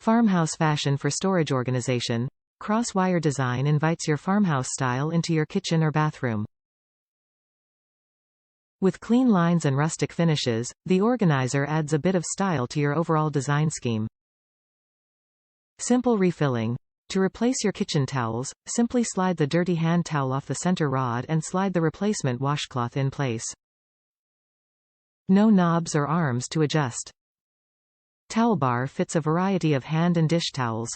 Farmhouse fashion for storage organization. Cross-wire design invites your farmhouse style into your kitchen or bathroom. With clean lines and rustic finishes, the organizer adds a bit of style to your overall design scheme. Simple refilling. To replace your kitchen towels, simply slide the dirty hand towel off the center rod and slide the replacement washcloth in place. No knobs or arms to adjust. Towel bar fits a variety of hand and dish towels.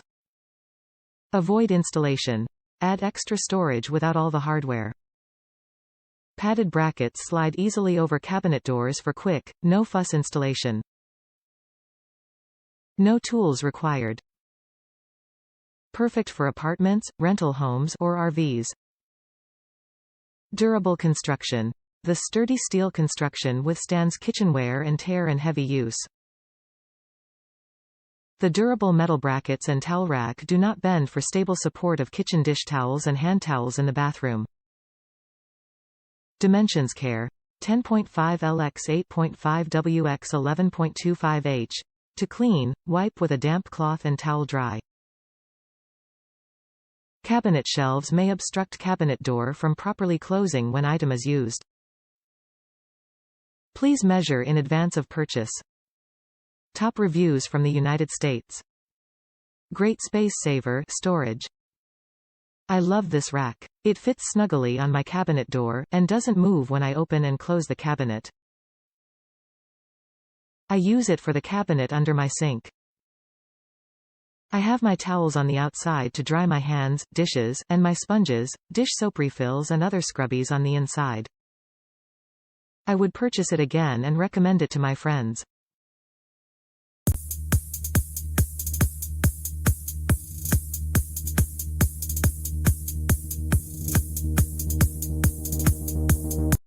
Avoid installation. Add extra storage without all the hardware. Padded brackets slide easily over cabinet doors for quick, no-fuss installation. No tools required. Perfect for apartments, rental homes, or RVs. Durable construction. The sturdy steel construction withstands kitchen wear and tear and heavy use. The durable metal brackets and towel rack do not bend for stable support of kitchen dish towels and hand towels in the bathroom. Dimensions care. 10.5 lx 8.5 wx 11.25 h. To clean, wipe with a damp cloth and towel dry. Cabinet shelves may obstruct cabinet door from properly closing when item is used. Please measure in advance of purchase. Top reviews from the United States. Great space saver storage. I love this rack. It fits snugly on my cabinet door, and doesn't move when I open and close the cabinet. I use it for the cabinet under my sink. I have my towels on the outside to dry my hands, dishes, and my sponges, dish soap refills and other scrubbies on the inside. I would purchase it again and recommend it to my friends.